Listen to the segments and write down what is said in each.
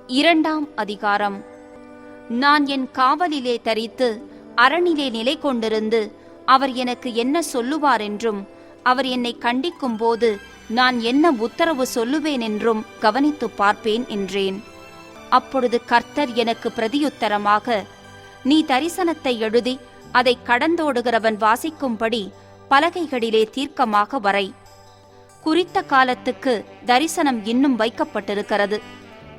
இரண்டாம் அதிகாரம். நான் என் காவலிலே தரித்து அரணிலே நிலை கொண்டிருந்து அவர் எனக்கு என்ன சொல்லுவார் என்றும் அவர் என்னை கண்டிக்கும் போது நான் என்ன உத்தரவு சொல்லுவேன் என்றும் கவனித்து பார்ப்பேன் என்றேன். அப்பொழுது கர்த்தர் எனக்கு பிரதியுத்தரமாக, நீ தரிசனத்தை எழுதி அதை கடந்தோடுகிறவன் வாசிக்கும்படி பலகைகளிலே தீர்க்கமாக வரை. குறித்த காலத்துக்கு தரிசனம் இன்னும் வைக்கப்பட்டிருக்கிறது.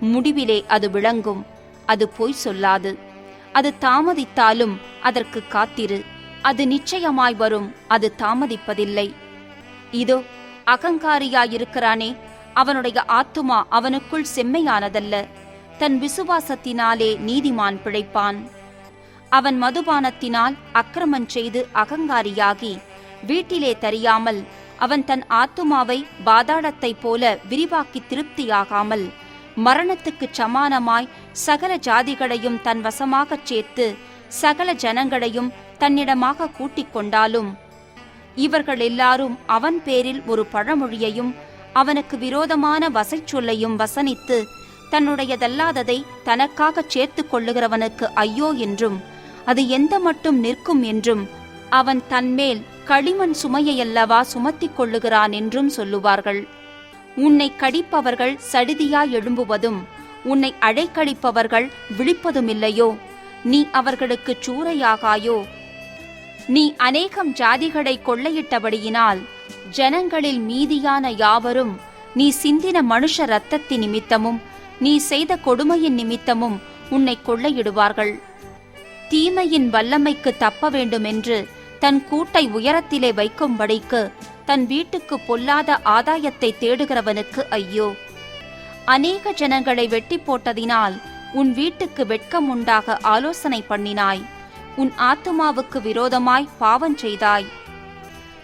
முடிவிலே அது விளங்கும். அது பொய் சொல்லாது. அது தாமதித்தாலும் அதற்கு காத்திரு. அது நிச்சயமாய் வரும். அது தாமதிப்பதில்லை. இதோ அகங்காரியாயிருக்கிறானே, அவனுடைய ஆத்துமா அவனுக்குள் செம்மையானதல்ல. தன் விசுவாசத்தினாலே நீதிமான் பிழைப்பான். அவன் மதுபானத்தினால் அக்கிரமம் செய்து அகங்காரியாகி வீட்டிலே தரியாமல் அவன் தன் ஆத்துமாவை பாதாளத்தைப் போல விரிவாக்கி திருப்தியாகாமல் மரணத்துக்குச் சமானமாய் சகல ஜாதிகளையும் தன் வசமாகச் சேர்த்து சகல ஜனங்களையும் தன்னிடமாக கூட்டிக் கொண்டாலும், இவர்கள் எல்லாரும் அவன் பேரில் ஒரு பழமொழியையும் அவனுக்கு விரோதமான வசைச்சொல்லையும் வசனித்து தன்னுடையதல்லாததை தனக்காகச் சேர்த்து கொள்ளுகிறவனுக்கு ஐயோ என்றும் அது எந்த மட்டும் நிற்கும் என்றும் அவன் தன்மேல் களிமண் சுமையையல்லவா சுமத்திக் கொள்ளுகிறான் என்றும் சொல்லுவார்கள். உன்னை கடிப்பவர்கள் சடிதியாய் எழும்புவதும் உன்னை அழைக்கழிப்பவர்கள் விழிப்பதுமில்லையோ? நீ அவர்களுக்குச் சூறையாகாயோ? நீ அநேகம் ஜாதிகளை கொள்ளையிட்டபடியினால் ஜனங்களில் மீதியான யாவரும் நீ சிந்தின மனுஷ இரத்தத்தின் நிமித்தமும் நீ செய்த கொடுமையின் நிமித்தமும் உன்னை கொள்ளையிடுவார்கள். தீமையின் வல்லமைக்கு தப்ப வேண்டுமென்று தன் கூட்டை உயரத்திலே வைக்கும்படிக்கு தன் வீட்டுக்கு பொல்லாத ஆதாயத்தை தேடுகிறவனுக்கு ஐயோ! அநேக ஜனங்களை வெட்டி போட்டதினால் உன் வீட்டுக்கு வெட்கம் உண்டாக ஆலோசனை பண்ணினாய். உன் ஆத்துமாவுக்கு விரோதமாய் பாவம் செய்தாய்.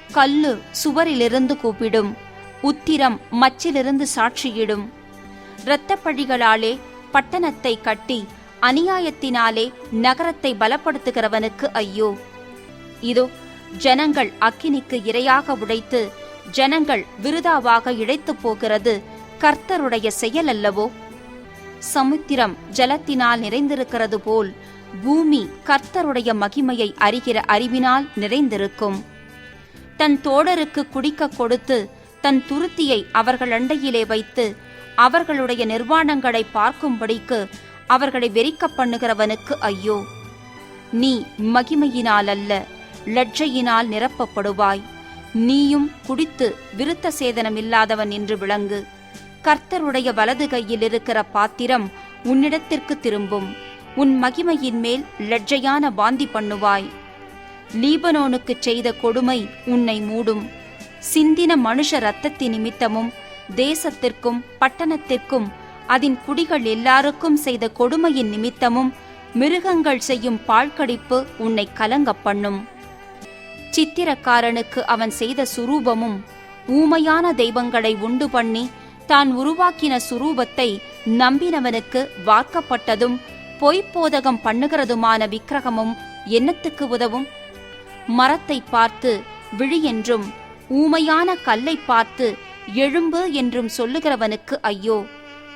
கல்லு சுவரிலிருந்து கூப்பிடும், உத்திரம் மச்சிலிருந்து சாட்சியிடும். இரத்தப்பழிகளாலே பட்டணத்தை கட்டி அநியாயத்தினாலே நகரத்தை பலப்படுத்துகிறவனுக்கு ஐயோ! இதோ ஜனங்கள் அக்கினிக்கு இரையாக உடைத்து ஜனங்கள் விருதாவாக இழைத்து போகிறது கர்த்தருடைய செயல் அல்லவோ? சமுத்திரம் ஜலத்தினால் நிறைந்திருக்கிறது போல் பூமி கர்த்தருடைய மகிமையை அறிகிற அறிவினால் நிறைந்திருக்கும். தன் தோழருக்கு குடிக்க கொடுத்து தன் துருத்தியை அவர்கள் அண்டையிலே வைத்து அவர்களுடைய நிர்வாணங்களை பார்க்கும்படிக்கு அவர்களை வெறிக்க பண்ணுகிறவனுக்கு ஐயோ! நீ மகிமையினால் அல்ல, லட்சையினால் நிரப்பப்படுவாய். நீயும் குடித்து விருத்த சேதனமில்லாதவன் என்று விளங்கு. கர்த்தருடைய வலது கையில் இருக்கிற பாத்திரம் உன்னிடத்திற்கு திரும்பும். உன் மகிமையின் மேல் லட்சையான வாந்தி பண்ணுவாய். லீபனோனுக்குச் செய்த கொடுமை உன்னை மூடும். சிந்தின மனுஷ இரத்தத்தின் நிமித்தமும் தேசத்திற்கும் பட்டணத்திற்கும் அதன் குடிகள் எல்லாருக்கும் செய்த கொடுமையின் நிமித்தமும் மிருகங்கள் செய்யும் பாழ்கடிப்பு உன்னை கலங்க பண்ணும். சித்திரக்காரனுக்கு அவன் செய்த சுரூபமும் ஊமையான தெய்வங்களை உண்டு பண்ணி தான் உருவாக்கின சுரூபத்தை நம்பினவனுக்கு வார்க்கப்பட்டதும் பொய்ப்போதகம் பண்ணுகிறதுமான விக்கிரகமும் என்னத்துக்கு உதவும்? மரத்தை பார்த்து விழி என்றும் ஊமையான கல்லை பார்த்து எழும்பு என்றும் சொல்லுகிறவனுக்கு ஐயோ!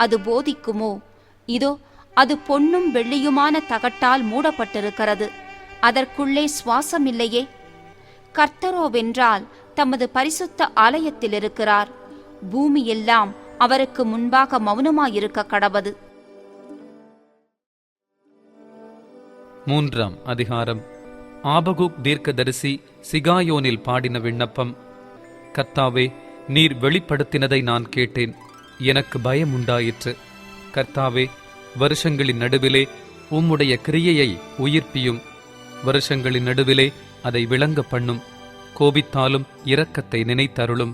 அது போதிக்குமோ? இதோ அது பொன்னும் வெள்ளியுமான தகட்டால் மூடப்பட்டிருக்கிறது. அதற்குள்ளே சுவாசமில்லையே. கர்த்தரோவென்றால் தமது பரிசுத்த ஆலயத்தில் இருக்கிறார். பூமியெல்லாம் அவருக்கு முன்பாக மௌனமாயிருக்க கடவது. மூன்றாம் அதிகாரம். ஆபகுக் தீர்க்கதரிசி சிகாயோனில் பாடின விண்ணப்பம். கர்த்தாவே, நீர் வெளிப்படுத்தினதை நான் கேட்டேன். எனக்கு பயம் உண்டாயிற்று. கர்த்தாவே, வருஷங்களின் நடுவிலே உம்முடைய கிரியையை உயிர்ப்பியும். வருஷங்களின் நடுவிலே அதை விளங்க பண்ணும். கோபித்தாலும் இரக்கத்தை நினைத்தருளும்.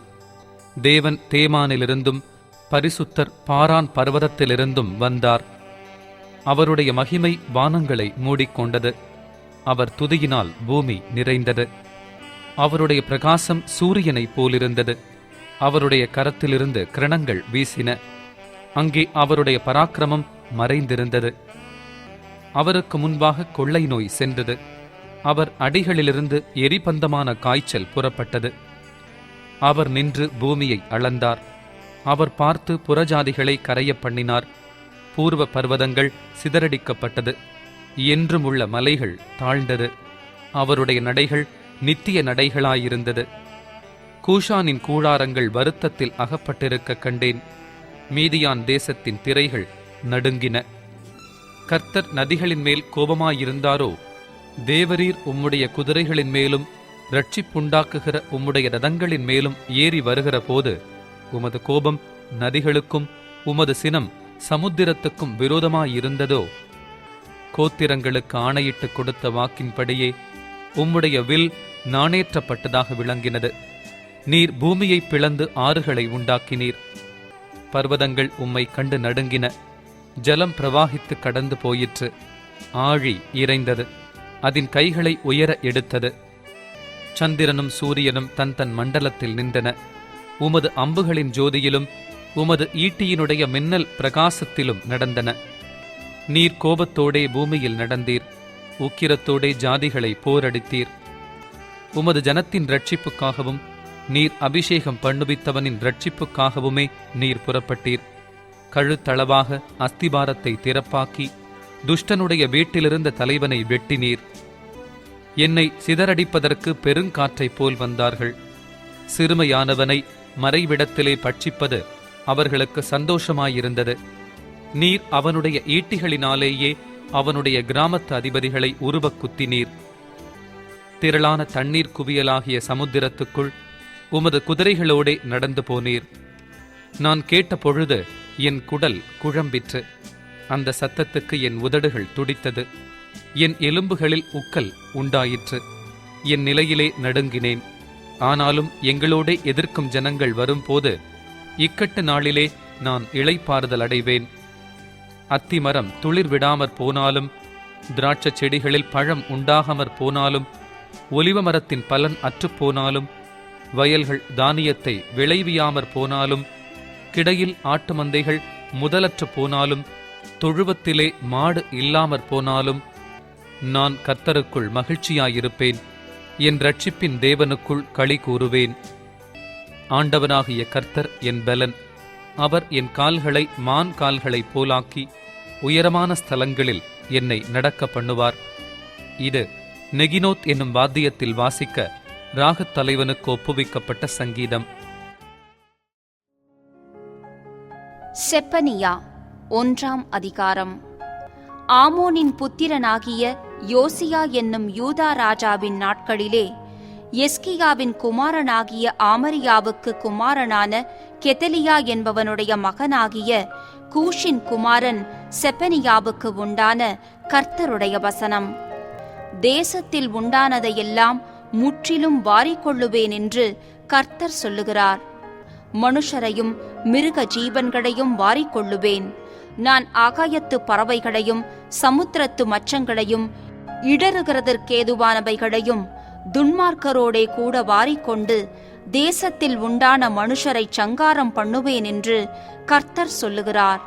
தேவன் தேமானிலிருந்தும் பரிசுத்தர் பாரான் பர்வதத்திலிருந்தும் வந்தார். அவருடைய மகிமை வானங்களை மூடிக்கொண்டது. அவர் துதியினால் பூமி நிறைந்தது. அவருடைய பிரகாசம் சூரியனைப் போலிருந்தது. அவருடைய கரத்திலிருந்து கிரணங்கள் வீசின. அங்கே அவருடைய பராக்கிரமம் மறைந்திருந்தது. அவருக்கு முன்பாக கொள்ளை நோய் சென்றது. அவர் அடிகளிலிருந்து எரிபந்தமான காய்ச்சல் புறப்பட்டது. அவர் நின்று பூமியை அளந்தார். அவர் பார்த்து புறஜாதிகளை கரைய பண்ணினார். பூர்வ பர்வதங்கள் சிதறடிக்கப்பட்டது. என்றும் உள்ள மலைகள் தாழ்ந்தது. அவருடைய நடைகள் நித்திய நடைகளாயிருந்தது. கூஷானின் கூடாரங்கள் வருத்தத்தில் அகப்பட்டிருக்க கண்டேன். மீதியான் தேசத்தின் திரைகள் நடுங்கின. கர்த்தர் நதிகளின் மேல் கோபமாயிருந்தாரோ? தேவரீர் உம்முடைய குதிரைகளின் மேலும் இரட்சிப்புண்டாக்குகிற உம்முடைய ரதங்களின் மேலும் ஏறி வருகிற போது உமது கோபம் நதிகளுக்கும் உமது சினம் சமுத்திரத்துக்கும் விரோதமாயிருந்ததோ? கோத்திரங்களுக்கு ஆணையிட்டு கொடுத்த வாக்கின்படியே உம்முடைய வில் நாணேற்றப்பட்டதாக விளங்கினது. நீர் பூமியை பிளந்து ஆறுகளை உண்டாக்கினீர். பர்வதங்கள் உம்மை கண்டு நடுங்கின. ஜலம் பிரவாகித்து கடந்து போயிற்று. ஆழி இறைந்தது. அதன் கைகளை உயர எடுத்தது. சந்திரனும் சூரியனும் தன் தன் மண்டலத்தில் நின்றன. உமது அம்புகளின் ஜோதியிலும் உமது ஈட்டியினுடைய மின்னல் பிரகாசத்திலும் நடந்தன. நீர் கோபத்தோடே பூமியில் நடந்தீர். உக்கிரத்தோடே ஜாதிகளை போரடித்தீர். உமது ஜனத்தின் இரட்சிப்புக்காகவும் நீர் அபிஷேகம் பண்ணுவித்தவனின் இரட்சிப்புக்காகவுமே நீர் புறப்பட்டீர். கழுத்தளவாக அஸ்திபாரத்தை திறப்பாக்கி துஷ்டனுடைய வீட்டிலிருந்த தலைவனை வெட்டினீர். என்னை சிதறடிப்பதற்கு பெருங்காற்றைப் போல் வந்தார்கள். சிறுமையானவனை மறைவிடத்திலே பட்சிப்பது அவர்களுக்கு சந்தோஷமாயிருந்தது. நீர் அவனுடைய ஈட்டிகளினாலேயே அவனுடைய கிராமத்து அதிபதிகளை உருவக் குத்தினீர். திரளான தண்ணீர் குவியலாகிய சமுத்திரத்துக்குள் உமது குதிரைகளோடே நடந்து போனீர். நான் கேட்ட பொழுது என் குடல் குழம்பிற்று. அந்த சத்தத்துக்கு என் உதடுகள் துடித்தது. என் எலும்புகளில் உக்கல் உண்டாயிற்று. என் நிலையிலே நடுங்கினேன். ஆனாலும் எங்களோடே எதிர்க்கும் ஜனங்கள் வரும்போது இக்கட்டு நாளிலே நான் இளைப்பாறுதல் அடைவேன். அத்திமரம் துளிர் விடாமற் போனாலும், திராட்சச் செடிகளில் பழம் உண்டாகாமற் போனாலும், ஒலிவ மரத்தின் பலன் அற்றுப்போனாலும், வயல்கள் தானியத்தை விளைவியாமற் போனாலும், கிடையில் ஆட்டு மந்தைகள் முதலற்று போனாலும், தொழுவத்திலே மாடு இல்லாமற் போனாலும், நான் கர்த்தருக்குள் மகிழ்ச்சியாயிருப்பேன். என் இரட்சிப்பின் தேவனுக்குள் களி கூறுவேன். ஆண்டவனாகிய கர்த்தர் என் பலன். அவர் என் கால்களை மான் கால்களைப் போலாக்கி உயரமான ஸ்தலங்களில் என்னை நடக்க பண்ணுவார். இது நெகினோத் என்னும் வாத்தியத்தில் வாசிக்க ராகத் தலைவனுக்கு ஒப்புவிக்கப்பட்ட சங்கீதம். செப்பனியா 1ஆம் அதிகாரம். ஆமோனின் புத்திரனாகிய யோசியா என்னும் யூதா ராஜாவின் நாட்களிலே எஸ்கியாவின் குமாரனாகிய ஆமரியாவுக்கு குமாரனான கெதலியா என்பவனுடைய மகனாகிய கூஷின் குமாரன் செப்பனியாவுக்கு உண்டான கர்த்தருடைய வசனம். தேசத்தில் உண்டானதையெல்லாம் முற்றிலும் வாரிக்கொள்ளுவேன் என்று கர்த்தர் சொல்லுகிறார். மனுஷரையும் மிருக ஜீவன்களையும் வாரிக்கொள்ளுவேன். நான் ஆகாயத்து பறவைகளையும் சமுத்திரத்து மச்சங்களையும் இடறுகிறதற்கேதுவானவைகளையும் துன்மார்க்கரோடே கூட வாரிக்கொண்டு தேசத்தில் உண்டான மனுஷரை சங்காரம் பண்ணுவேன் என்று கர்த்தர் சொல்லுகிறார்.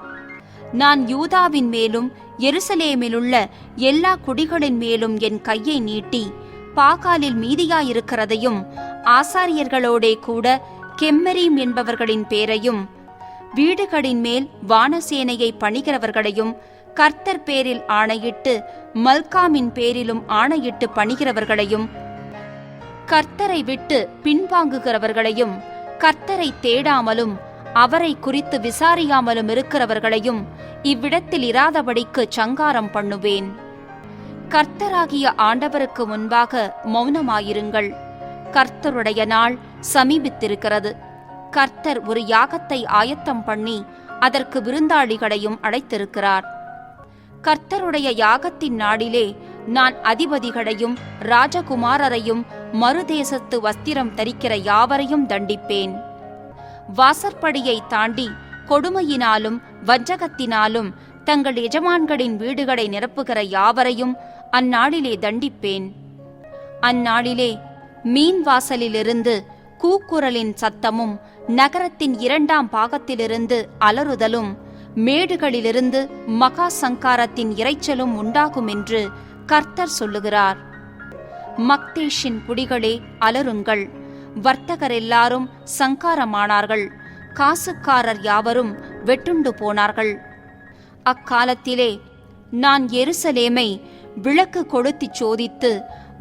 நான் யூதாவின் மேலும் எருசலேமிலுள்ள எல்லா குடிகளின் மேலும் என் கையை நீட்டி பாகாலில் மீதியாயிருக்கிறதையும் ஆசாரியர்களோடே கூட கெம்மரீம் என்பவர்களின் பேரையும் வீடுகளின் மேல் வானசேனையை பணிகிறவர்களையும் கர்த்தர் பேரில் ஆணையிட்டு மல்காமின் பேரிலும் ஆணையிட்டு பணிகிறவர்களையும் கர்த்தரை விட்டு பின்வாங்குகிறவர்களையும் கர்த்தரை தேடாமலும் அவரை குறித்து விசாரியாமலும் இருக்கிறவர்களையும் இவ்விடத்தில் இராதபடிக்கு சங்காரம் பண்ணுவேன். கர்த்தராகிய ஆண்டவருக்கு முன்பாக மௌனமாயிருங்கள். கர்த்தருடைய நாள் சமீபித்திருக்கிறது. கர்த்தர் ஒரு யாகத்தை ஆயத்தம் பண்ணி அதற்கு விருந்தாளிகளையும் அழைத்திருக்கிறார். கர்த்தருடைய யாகத்தின் நாளிலே நான் அதிபதிகளையும் ராஜகுமாரரையும் மறுதேசத்து வஸ்திரம் தரிக்கிற யாவரையும் தண்டிப்பேன். வாசற்படியை தாண்டி கொடுமையினாலும் வஞ்சகத்தினாலும் தங்கள் எஜமான்களின் வீடுகளை நிரப்புகிற யாவரையும் அந்நாளிலே தண்டிப்பேன். அந்நாளிலே மீன் வாசலிலிருந்து கூக்குரலின் சத்தமும் நகரத்தின் 2ஆம் பாகத்திலிருந்து அலறுதலும் மேடுகளிலிருந்து மகா சங்காரத்தின் இரைச்சலும் உண்டாகும் என்று கர்த்தர் சொல்லுகிறார். மக்தேஷின் குடிகளே அலறுங்கள். வர்த்தகர் எல்லாரும் சங்காரமானார்கள். காசுக்காரர் யாவரும் வெட்டுண்டு போனார்கள். அக்காலத்திலே நான் எருசலேமை விளக்கு கொளுத்திச் சோதித்து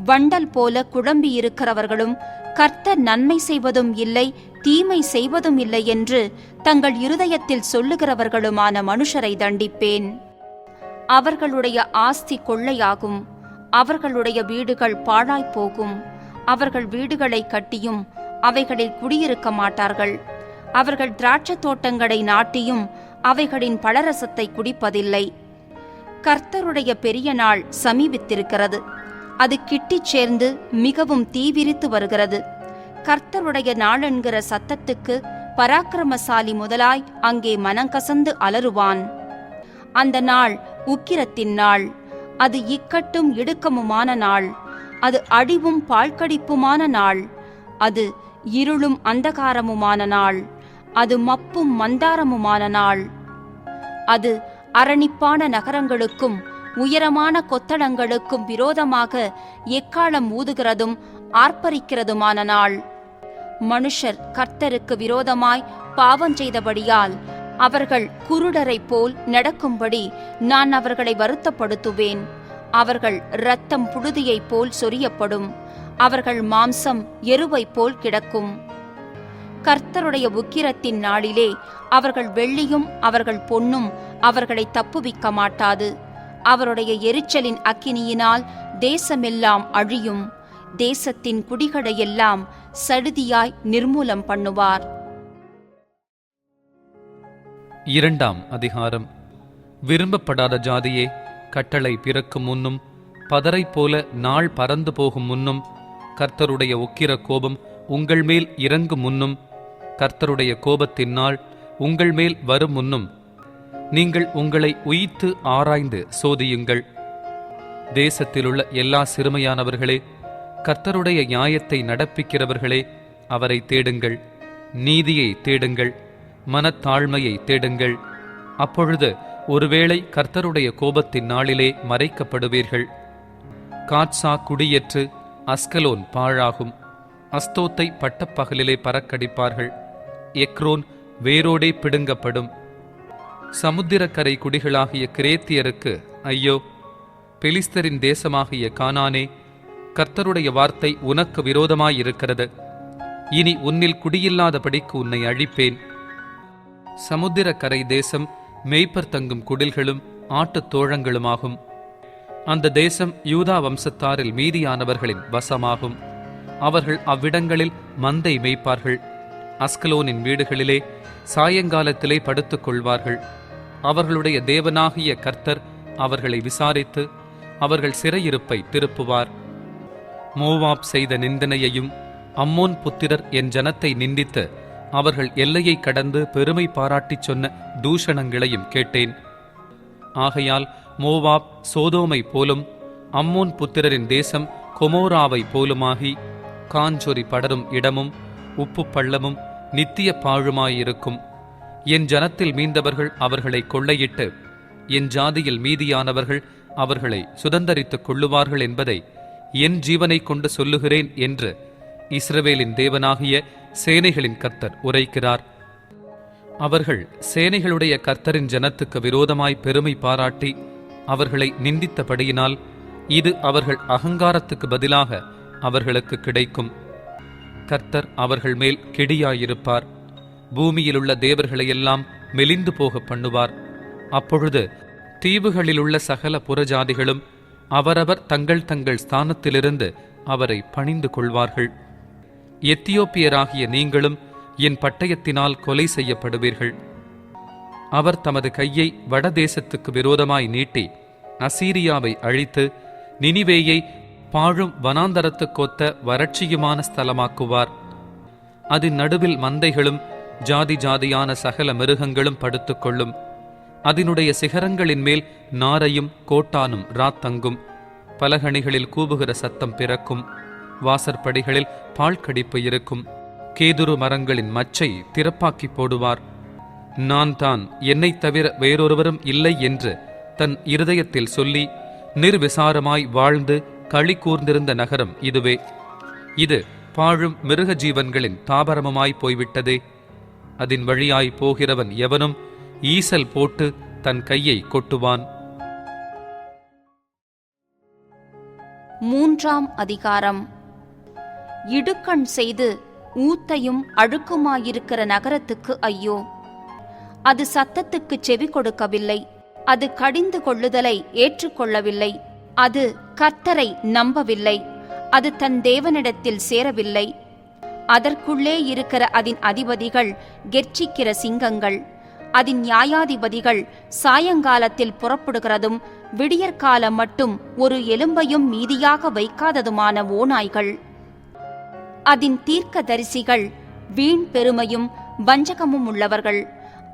வண்டல் போல குழம்பியிருக்கிறவர்களும் கர்த்தர் நன்மை செய்வதும் இல்லை தீமை செய்வதும் இல்லை என்று தங்கள் இருதயத்தில் சொல்லுகிறவர்களுமான மனுஷரை தண்டிப்பேன். அவர்களுடைய ஆஸ்தி கொள்ளையாகும், அவர்களுடைய வீடுகள் பாழாய்ப்போகும். அவர்கள் வீடுகளை கட்டியும் அவைகளில் குடியிருக்க மாட்டார்கள். அவர்கள் திராட்சத் தோட்டங்களை நாட்டியும் அவைகளின் பழரசத்தை குடிப்பதில்லை. கர்த்தருடைய பெரிய நாள் சமீபித்திருக்கிறது, அது கிட்டிச் சேர்ந்து மிகவும் தீவிரித்து வருகிறது. கர்த்தருடைய நாள் என்கிற சத்தத்துக்கு பராக்கிரமசாலி முதலாய் அங்கே மனங்கசந்து அலறுவான். அந்த நாள் உக்கிரத்தின் நாள், அது இக்கட்டும் இடுக்கமுமான நாள், அது அழிவும் பாழ்கடிப்புமான நாள், அது இருளும் அந்தகாரமுமான நாள், அது மப்பும் மந்தாரமுமான நாள், அது அரணிப்பான நகரங்களுக்கும் உயரமான கொத்தளங்களுக்கும் விரோதமாக எக்காளம் ஊதுகிறதும் ஆர்ப்பரிக்கிறதுமான நாள். மனுஷர் கர்த்தருக்கு விரோதமாய் பாவம் செய்தபடியால் அவர்கள் குருடரைப் போல் நடக்கும்படி நான் அவர்களை வருத்தப்படுத்துவேன். அவர்கள் இரத்தம் புழுதியைப் போல் சொரியப்படும், அவர்கள் மாம்சம் எருவைப் போல் கிடக்கும். கர்த்தருடைய உக்கிரத்தின் நாளிலே அவர்கள் வெள்ளியும் அவர்கள் பொன்னும் அவர்களை தப்புவிக்க மாட்டாது. அவருடைய எரிச்சலின் அக்கினியினால் தேசமெல்லாம் அழியும், தேசத்தின் குடிகளையெல்லாம் சடுதியாய் நிர்மூலம் பண்ணுவார். 2ஆம் அதிகாரம். விரும்பப்படாத ஜாதியே, கட்டளை பிறக்கும் முன்னும் பதரை போல நாள் பறந்து போகும் முன்னும் கர்த்தருடைய உக்கிர கோபம் உங்கள் மேல் இறங்கும் முன்னும் கர்த்தருடைய கோபத்தின் நாள் உங்கள் மேல் வரும் முன்னும் நீங்கள் உங்களை உய்த்து ஆராய்ந்து சோதியுங்கள். தேசத்திலுள்ள எல்லா சிறுமையானவர்களே, கர்த்தருடைய நியாயத்தை நடப்பிக்கிறவர்களே, அவரை தேடுங்கள். நீதியை தேடுங்கள், மனத்தாழ்மையை தேடுங்கள். அப்பொழுது ஒருவேளை கர்த்தருடைய கோபத்தின் நாளிலே மறைக்கப்படுவீர்கள். காட்சா குடியேற்று அஸ்கலோன் பாழாகும், அஸ்தோத்தை பட்டப்பகலிலே பறக்கடிப்பார்கள். எக்ரோன் வேரோடே பிடுங்கப்படும். சமுத்திரக்கரை குடிகளாகிய கிரேத்தியருக்கு ஐயோ! பெலிஸ்தரின் தேசமாகிய கானானே, கர்த்தருடைய வார்த்தை உனக்கு விரோதமாயிருக்கிறது. இனி உன்னில் குடியில்லாதபடிக்கு உன்னை அழிப்பேன். சமுத்திரக்கரை தேசம் மேய்ப்பர் தங்கும் குடில்களும் ஆட்டுத் தோழங்களுமாகும். அந்த தேசம் யூதா வம்சத்தாரில் மீதியானவர்களின் வசமாகும். அவர்கள் அவ்விடங்களில் மந்தை மேய்ப்பார்கள். அஸ்கலோனின் வீடுகளிலே சாயங்காலத்திலே படுத்துக் கொள்வார்கள். அவர்களுடைய தேவனாகிய கர்த்தர் அவர்களை விசாரித்து அவர்கள் சிறையிருப்பை திருப்புவார். மோவாப் செய்த நிந்தனையையும் அம்மோன் புத்திரர் என் ஜனத்தை நிந்தித்து அவர்கள் எல்லையை கடந்து பெருமை பாராட்டிச் சொன்ன தூஷணங்களையும் கேட்டேன். ஆகையால் மோவாப் சோதோமை போலும் அம்மோன் புத்திரரின் தேசம் கொமோராவை போலுமாகி காஞ்சொரி படரும் இடமும் உப்பு பள்ளமும் நித்திய பாழுமாயிருக்கும். என் ஜனத்தில் மீந்தவர்கள் அவர்களை கொள்ளையிட்டு என் ஜாதியில் மீதியானவர்கள் அவர்களை சுதந்தரித்துக் கொள்ளுவார்கள் என்பதை என் ஜீவனை கொண்டு சொல்லுகிறேன் என்று இஸ்ரவேலின் தேவனாகிய சேனைகளின் கர்த்தர் உரைக்கிறார். அவர்கள் சேனைகளுடைய கர்த்தரின் ஜனத்துக்கு விரோதமாய் பெருமை பாராட்டி அவர்களை நிந்தித்தபடியினால் இது அவர்கள் அகங்காரத்துக்கு பதிலாக அவர்களுக்கு கிடைக்கும். கர்த்தர் அவர்கள் மேல் கெடியாயிருப்பார். பூமியிலுள்ள தேவர்களையெல்லாம் மெலிந்து போக பண்ணுவார். அப்பொழுது தீவுகளிலுள்ள சகல புறஜாதிகளும் அவரவர் தங்கள் தங்கள் ஸ்தானத்திலிருந்து அவரை பணிந்து கொள்வார்கள். எத்தியோப்பியராகிய நீங்களும் என் பட்டயத்தினால் கொலை செய்யப்படுவீர்கள். அவர் தமது கையை வடதேசத்துக்கு விரோதமாய் நீட்டி அசீரியாவை அழித்து நினிவேயை பாழும் வனாந்தரத்துக்கொத்த வறட்சியுமான ஸ்தலமாக்குவார். அதன் நடுவில் மந்தைகளும் ஜாதி ஜாதியான சகல மிருகங்களும் படுத்துக்கொள்ளும். அதனுடைய சிகரங்களின் மேல் நாரையும் கோட்டானும் ராத்தங்கும். பலகணிகளில் கூவுகிற சத்தம் பிறக்கும். வாசற்படிகளில் பாழ்கடிப்பு இருக்கும். கேதுரு மரங்களின் மச்சை திறப்பாக்கி போடுவார். நான் தான் என்னைத் தவிர வேறொருவரும் இல்லை என்று தன் இருதயத்தில் சொல்லி நிர்விசாரமாய் வாழ்ந்து களி கூர்ந்திருந்த நகரம் இதுவே. இது பாழும் மிருக ஜீவன்களின் தாபரமுமாய் போய்விட்டதே. அதன் வழியாய் போகிறவன் எவனும் ஈசல் போட்டு தன் கையை கொட்டுவான். 3ஆம் அதிகாரம். இடுக்கண் செய்து ஊத்தையும் அழுக்குமாயிருக்கிற நகரத்துக்கு ஐயோ! அது சத்தத்துக்கு செவி கொடுக்கவில்லை, அது கடிந்து கொள்ளுதலை ஏற்றுக்கொள்ளவில்லை, அது கர்த்தரை நம்பவில்லை, அது தன் தேவனிடத்தில் சேரவில்லை. அதற்குள்ளே இருக்கிற அதன் அதிபதிகள் கெர்ச்சிக்கிற சிங்கங்கள், அதன் நியாயாதிபதிகள் சாயங்காலத்தில் புறப்படுகிறதும் விடியற்காலம் மட்டும் ஒரு எலும்பையும் மீதியாக வைக்காததுமான ஓநாய்கள். அதன் தீர்க்கதரிசிகள் வீண் பெருமையும் வஞ்சகமும் உள்ளவர்கள்.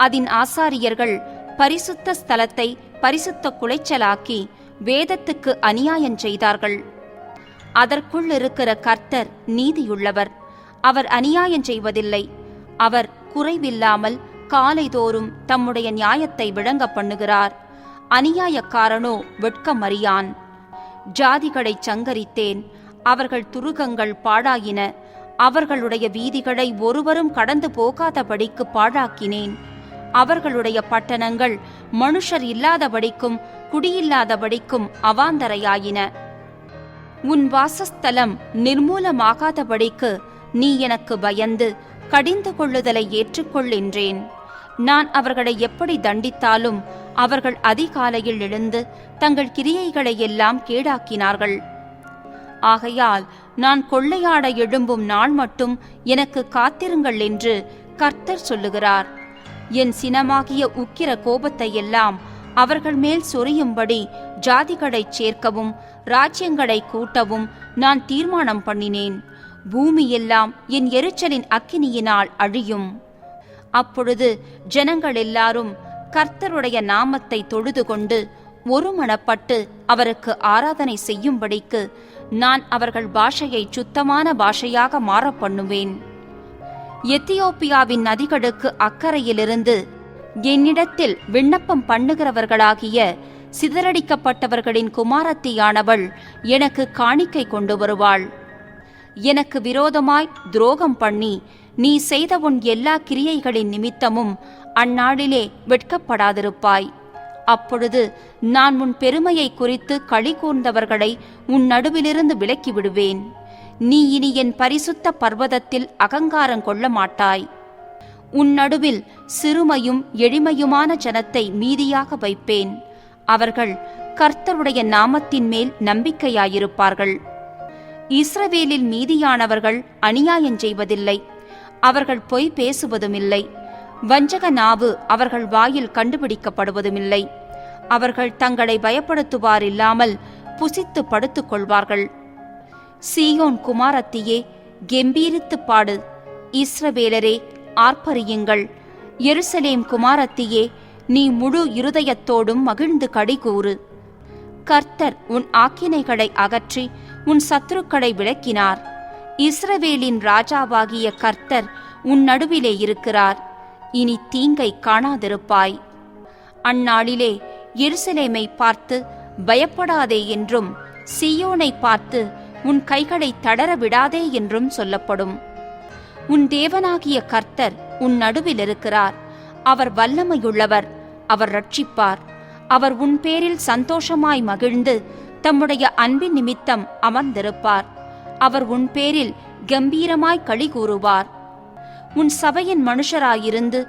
அதன் ஆசாரியர்கள் பரிசுத்த ஸ்தலத்தை பரிசுத்த குலைச்சலாக்கி வேதத்துக்கு அநியாயம் செய்தார்கள். அதற்குள் இருக்கிற கர்த்தர் நீதியுள்ளவர், அவர் அநியாயம் செய்வதில்லை. அவர் குறைவில்லாமல் காலைதோறும் தம்முடைய நியாயத்தை விளங்க பண்ணுகிறார். அநியாயக்காரனோ வெட்கமறியான். ஜாதிகளை சங்கரித்தேன், அவர்கள் துருகங்கள் பாழாயின. அவர்களுடைய வீதிகளை ஒருவரும் கடந்து போகாதபடிக்கு பாழாக்கினேன். அவர்களுடைய பட்டணங்கள் மனுஷர் இல்லாதபடிக்கும் குடியில்லாதபடிக்கும் அவாந்தரையாயின. உன் வாசஸ்தலம் நிர்மூலமாகாதபடிக்கு நீ எனக்கு பயந்து கடிந்து கொள்ளுதலை ஏற்றுக்கொள்ளென்றேன். நான் அவர்களை எப்படி தண்டித்தாலும் அவர்கள் அதிகாலையில் எழுந்து தங்கள் கிரியைகளை எல்லாம் கேடாக்கினார்கள். ஆகையால் நான் கொள்ளையாட எழும்பும் நாள் மட்டும் எனக்கு காத்திருங்கள் என்று கர்த்தர் சொல்லுகிறார். என் சினமாகிய உக்கிர கோபத்தை எல்லாம் அவர்கள் மேல் சொரியும்படி ஜாதிகளை சேர்க்கவும் ராஜ்யங்களை கூட்டவும் நான் தீர்மானம் பண்ணினேன். பூமியெல்லாம் என் எரிச்சலின் அக்கினியினால் அழியும். அப்பொழுது ஜனங்கள் எல்லாரும் கர்த்தருடைய நாமத்தை தொழுது கொண்டு ஒருமனப்பட்டு அவருக்கு ஆராதனை செய்யும்படிக்கு நான் அவர்கள் பாஷையை சுத்தமான பாஷையாக மாறப் பண்ணுவேன். எத்தியோப்பியாவின் நதிகளுக்கு அக்கறையிலிருந்து என்னிடத்தில் விண்ணப்பம் பண்ணுகிறவர்களாகிய சிதறடிக்கப்பட்டவர்களின் குமாரத்தியானவள் எனக்கு காணிக்கை கொண்டு வருவாள். எனக்கு விரோதமாய் துரோகம் பண்ணி நீ செய்த உன் எல்லா கிரியைகளின் நிமித்தமும் அந்நாளிலே வெட்கப்படாதிருப்பாய். அப்பொழுது நான் உன் பெருமையை குறித்து களி கூர்ந்தவர்களை உன் நடுவிலிருந்து விலக்கி விடுவேன். நீ இனி என் பரிசுத்த பர்வதத்தில் அகங்காரம் கொள்ள மாட்டாய். உன் நடுவில் சிறுமையும் எளிமையுமான ஜனத்தை மீதியாக வைப்பேன். அவர்கள் கர்த்தருடைய நாமத்தின் மேல் நம்பிக்கையாயிருப்பார்கள். இஸ்ரவேலில் மீதியானவர்கள் அநியாயம் செய்வதில்லை, அவர்கள் பொய் பேசுவதுமில்லை. வஞ்சக நாவு அவர்கள் வாயில் கண்டுபிடிக்கப்படுவதுமில்லை. அவர்கள் தங்களை பயப்படுத்துவாரில்லாமல் புசித்து படுத்துக் கொள்வார்கள். சீயோன் குமாரத்தியே, கெம்பீரித்து பாடு. இஸ்ரவேலரே, ஆர்ப்பரியுங்கள். எருசலேம் குமாரத்தியே, நீ முழு இருதயத்தோடும் மகிழ்ந்து கடிகூறு. கர்த்தர் உன் ஆக்கினைகளை அகற்றி உன் சத்துருக்களை விலக்கினார். இஸ்ரவேலின் ராஜாவாகிய கர்த்தர் உன் நடுவிலே இருக்கிறார். இனி தீங்கை காணாதிருப்பாய். அந்நாளிலே எருசலேமை பார்த்து பயப்படாதே என்றும் சீயோனை பார்த்து உன் கைகளை தளர விடாதே என்றும் சொல்லப்படும். உன் தேவனாகிய கர்த்தர் உன் நடுவில் இருக்கிறார். அவர் வல்லமையுள்ளவர், அவர் ரட்சிப்பார். அவர் உன் பேரில் சந்தோஷமாய் மகிழ்ந்து தம்முடைய அன்பின் நிமித்தம் அமர்ந்திருப்பார். அவர் உன் பேரில் கம்பீரமாய் களி கூறுவார். உன் சபையின் மனுஷராயிருந்து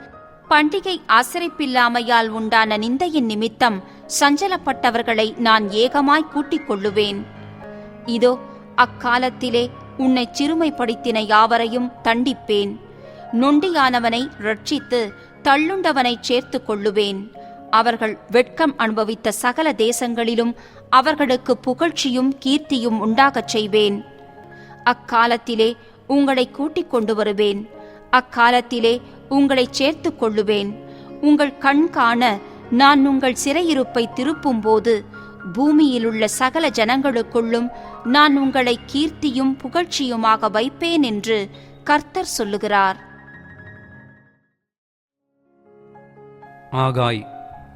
பண்டிகை ஆசரிப்பில்லாமையால் உண்டான நிந்தையின் நிமித்தம் சஞ்சலப்பட்டவர்களை நான் ஏகமாய் கூட்டிக் கொள்ளுவேன். இதோ, அக்காலத்திலே உன்னை சிறுமைப்படுத்தின யாவரையும் தண்டிப்பேன். நொண்டியானவனை ரட்சித்து தள்ளுண்டவனை சேர்த்து கொள்ளுவேன். அவர்கள் வெட்கம் அனுபவித்த சகல தேசங்களிலும் அவர்களுக்கு புகழ்ச்சியும் கீர்த்தியும் உண்டாகச் செய்வேன். அக்காலத்திலே உங்களை கூட்டிக் கொண்டு வருவேன். அக்காலத்திலே உங்களை சேர்த்து கொள்ளுவேன். உங்கள் கண் காண நான் உங்கள் சிறையிருப்பை திருப்பும்போது பூமியிலுள்ள சகல ஜனங்களுக்குள்ளும் நான் உங்களை கீர்த்தியும் புகழ்ச்சியுமாக வைப்பேன் என்று கர்த்தர் சொல்லுகிறார். ஆகாய்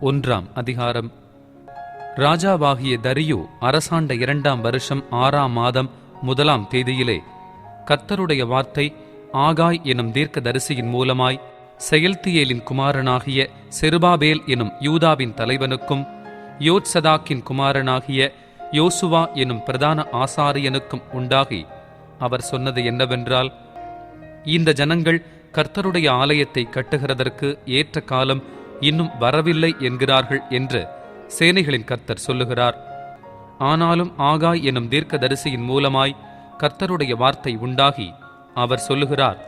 1ஆம் அதிகாரம். ராஜாவாகிய தரியு அரசாண்ட 2ஆம் வருஷம் 6ஆம் மாதம் 1ஆம் தேதியிலே கர்த்தருடைய வார்த்தை ஆகாய் எனும் தீர்க்கதரிசியின் மூலமாய் செயல்தியேலின் குமாரனாகிய செருபாபேல் எனும் யூதாவின் தலைவனுக்கும் யோத்சதாக்கின் குமாரனாகிய யோசுவா எனும் பிரதான ஆசாரியனுக்கும் உண்டாகி அவர் சொன்னது என்னவென்றால், இந்த ஜனங்கள் கர்த்தருடைய ஆலயத்தை கட்டுகிறதற்கு ஏற்ற காலம் இன்னும் வரவில்லை என்கிறார்கள் என்று சேனைகளின் கர்த்தர் சொல்லுகிறார். ஆனாலும் ஆகாய் எனும் தீர்க்கதரிசியின் மூலமாய் கர்த்தருடைய வார்த்தை உண்டாகி அவர் சொல்லுகிறார்,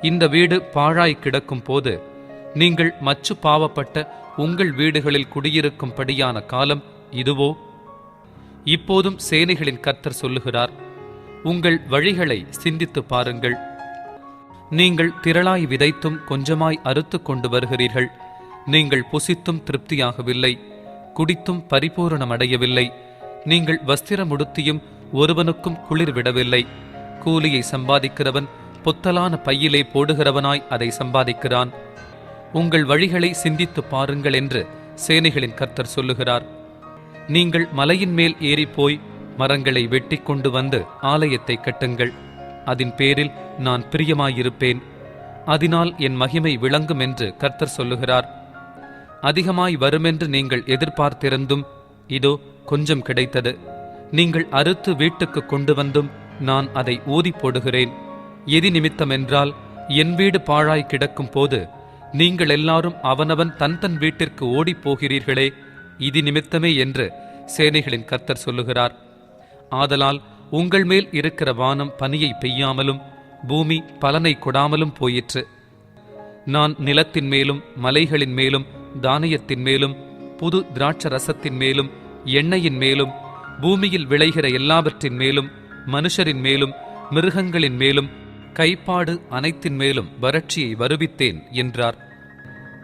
இந்த வீடு பாழாய் கிடக்கும் போது நீங்கள் மச்சு பாவப்பட்ட உங்கள் வீடுகளில் குடியிருக்கும்படியான காலம் இதுவோ? இப்போதும் சேனைகளின் கர்த்தர் சொல்லுகிறார், உங்கள் வழிகளை சிந்தித்து பாருங்கள். நீங்கள் திரளாய் விதைத்தும் கொஞ்சமாய் அறுத்து கொண்டு வருகிறீர்கள். நீங்கள் புசித்தும் திருப்தியாகவில்லை, குடித்தும் பரிபூரணமடையவில்லை. நீங்கள் வஸ்திரம் உடுத்தியும் ஒருவனுக்கும் குளிர் விடவில்லை. கூலியை சம்பாதிக்கிறவன் பொத்தலான பையிலே போடுகிறவனாய் அதை சம்பாதிக்கிறான். உங்கள் வழிகளை சிந்தித்து பாருங்கள் என்று சேனைகளின் கர்த்தர் சொல்லுகிறார். நீங்கள் மலையின் மேல் ஏறிப்போய் மரங்களை வெட்டி கொண்டு வந்து ஆலயத்தை கட்டுங்கள். அதன் பேரில் நான் பிரியமாயிருப்பேன். அதனால் என் மகிமை விளங்கும் என்று கர்த்தர் சொல்லுகிறார். அதிகமாய் வருமென்று நீங்கள் எதிர்பார்த்திருந்தும் இதோ கொஞ்சம் கிடைத்தது. நீங்கள் அறுத்து வீட்டுக்கு கொண்டு வந்தும் நான் அதை ஊதி போடுகிறேன். எதி நிமித்தமென்றால், என் வீடு பாழாய் கிடக்கும் போது நீங்கள் எல்லாரும் அவனவன் தன் தன் வீட்டிற்கு ஓடிப் போகிறீர்களே, இது நிமித்தமே என்று சேனைகளின் கர்த்தர் சொல்லுகிறார். ஆதலால் உங்கள் மேல் இருக்கிற வானம் பனியை பெய்யாமலும் பூமி பலனை கொடாமலும் போயிற்று. நான் நிலத்தின் மேலும் மலைகளின் மேலும் தானியத்தின் மேலும் புது திராட்சரசத்தின் மேலும் எண்ணெயின் மேலும் பூமியில் விளைகிற எல்லாவற்றின் மேலும் மனுஷரின் மேலும் மிருகங்களின் மேலும் கைப்பாடு அனைத்தின் மேலும் வறட்சியை வருவித்தேன் என்றார்.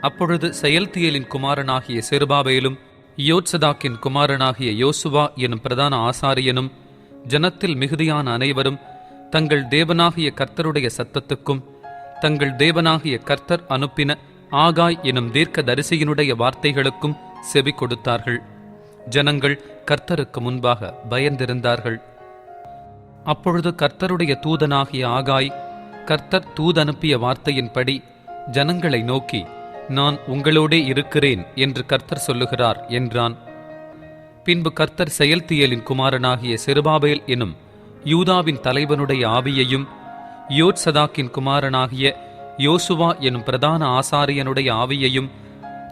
அப்பொழுது செயல்தியேலின் குமாரனாகிய செருபாபேலும் யோத்சதாக்கின் குமாரனாகிய யோசுவா எனும் பிரதான ஆசாரியனும் ஜனத்தில் மிகுதியான அனைவரும் தங்கள் தேவனாகிய கர்த்தருடைய சத்தத்துக்கும் தங்கள் தேவனாகிய கர்த்தர் அனுப்பின ஆகாய் எனும் தீர்க்க தரிசியினுடைய வார்த்தைகளுக்கும் செவி கொடுத்தார்கள். ஜனங்கள் கர்த்தருக்கு முன்பாக பயந்திருந்தார்கள். அப்பொழுது கர்த்தருடைய தூதனாகிய ஆகாய் கர்த்தர் தூதனுப்பிய வார்த்தையின்படி ஜனங்களை நோக்கி, நான் உங்களோடே இருக்கிறேன் என்று கர்த்தர் சொல்லுகிறார் என்றான். பின்பு கர்த்தர் செயல்தியேலின் குமாரனாகிய செருபாபேல் எனும் யூதாவின் தலைவனுடைய ஆவியையும் யோத்சதாக்கின் குமாரனாகிய யோசுவா எனும் பிரதான ஆசாரியனுடைய ஆவியையும்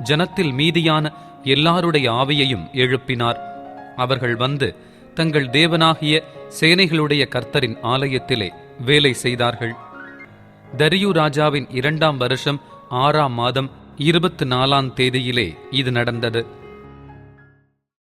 ஜனத்தில் மீதியான எல்லாருடைய ஆவியையும் எழுப்பினார். அவர்கள் வந்து தங்கள் தேவனாகிய சேனைகளுடைய கர்த்தரின் ஆலயத்திலே வேலை செய்தார்கள். தரியு ராஜாவின் 2ஆம் வருஷம் 6ஆம் மாதம் 24ஆம் தேதியிலே இது நடந்தது.